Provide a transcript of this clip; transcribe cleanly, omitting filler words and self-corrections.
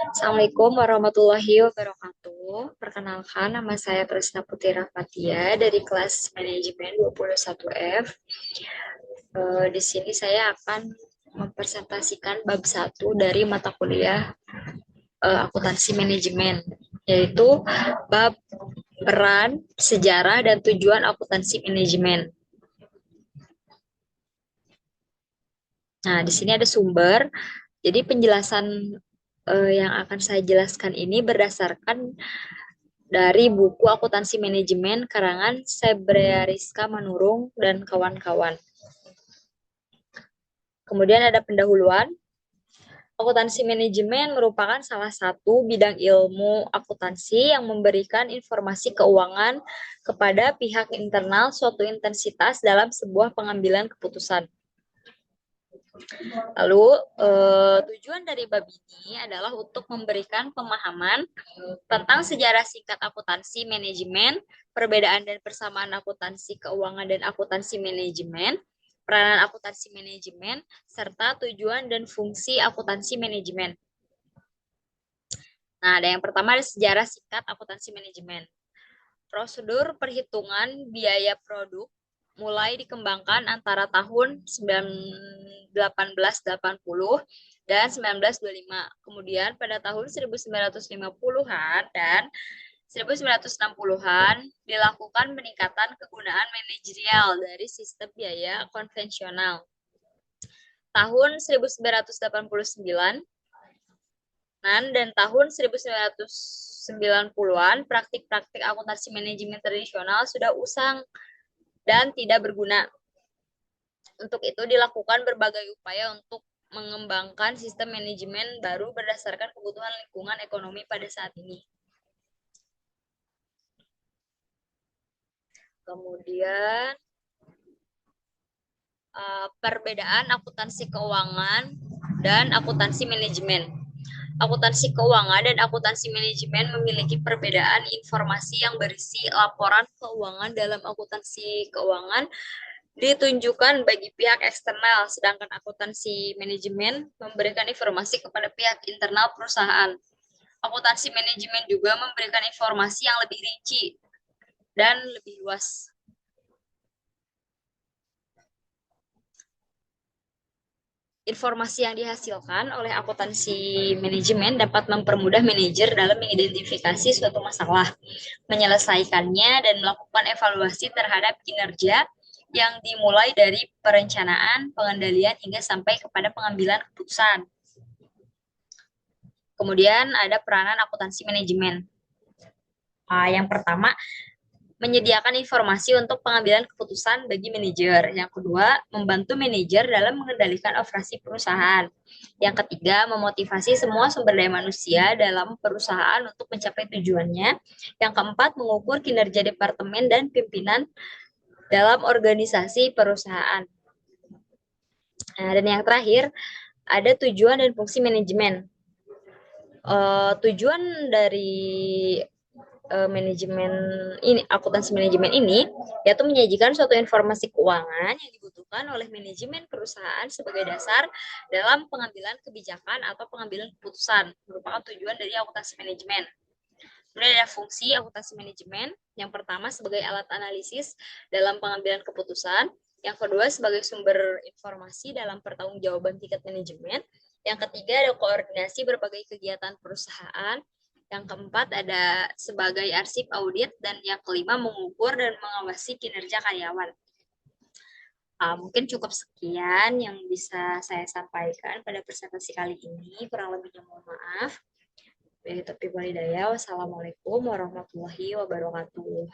Assalamualaikum warahmatullahi wabarakatuh. Perkenalkan, nama saya Tresna Putri Rafatia dari kelas manajemen 21F. Di sini saya akan mempresentasikan bab 1 dari mata kuliah akuntansi manajemen, yaitu bab peran, sejarah, dan tujuan akuntansi manajemen. Nah, di sini ada sumber. Jadi penjelasan yang akan saya jelaskan ini berdasarkan dari buku Akuntansi Manajemen karangan Sebrea Rizka Manurung dan kawan-kawan. Kemudian ada pendahuluan. Akuntansi manajemen merupakan salah satu bidang ilmu akuntansi yang memberikan informasi keuangan kepada pihak internal suatu intensitas dalam sebuah pengambilan keputusan. Lalu tujuan dari bab ini adalah untuk memberikan pemahaman tentang sejarah singkat akuntansi manajemen, perbedaan dan persamaan akuntansi keuangan dan akuntansi manajemen, peranan akuntansi manajemen, serta tujuan dan fungsi akuntansi manajemen. Nah, ada yang pertama ada sejarah singkat akuntansi manajemen. Prosedur perhitungan biaya produk mulai dikembangkan antara tahun 1880 dan 1925. Kemudian pada tahun 1950-an dan 1960-an dilakukan peningkatan kegunaan manajerial dari sistem biaya konvensional. Tahun 1989 dan tahun 1990-an praktik-praktik akuntansi manajemen tradisional sudah usang dan tidak berguna. Untuk itu dilakukan berbagai upaya untuk mengembangkan sistem manajemen baru berdasarkan kebutuhan lingkungan ekonomi pada saat ini. Kemudian perbedaan akuntansi keuangan dan akuntansi manajemen. Akuntansi keuangan dan akuntansi manajemen memiliki perbedaan informasi yang berisi laporan keuangan dalam akuntansi keuangan ditunjukkan bagi pihak eksternal, sedangkan akuntansi manajemen memberikan informasi kepada pihak internal perusahaan. Akuntansi manajemen juga memberikan informasi yang lebih rinci dan lebih luas. Informasi yang dihasilkan oleh akuntansi manajemen dapat mempermudah manajer dalam mengidentifikasi suatu masalah, menyelesaikannya, dan melakukan evaluasi terhadap kinerja yang dimulai dari perencanaan, pengendalian, hingga sampai kepada pengambilan keputusan. Kemudian ada peranan akuntansi manajemen. Yang pertama, menyediakan informasi untuk pengambilan keputusan bagi manajer. Yang kedua, membantu manajer dalam mengendalikan operasi perusahaan. Yang ketiga, memotivasi semua sumber daya manusia dalam perusahaan untuk mencapai tujuannya. Yang keempat, mengukur kinerja departemen dan pimpinan dalam organisasi perusahaan. Dan yang terakhir, ada tujuan dan fungsi manajemen. Tujuan dari manajemen ini, akuntansi manajemen ini, yaitu menyajikan suatu informasi keuangan yang dibutuhkan oleh manajemen perusahaan sebagai dasar dalam pengambilan kebijakan atau pengambilan keputusan, merupakan tujuan dari akuntansi manajemen. Kemudian ada fungsi akuntansi manajemen. Yang pertama sebagai alat analisis dalam pengambilan keputusan, yang kedua sebagai sumber informasi dalam pertanggungjawaban tingkat manajemen, yang ketiga ada koordinasi berbagai kegiatan perusahaan, yang keempat ada sebagai arsip audit, dan yang kelima mengukur dan mengawasi kinerja karyawan. Mungkin cukup sekian yang bisa saya sampaikan pada presentasi kali ini. Kurang lebihnya mohon maaf. Wassalamualaikum warahmatullahi wabarakatuh.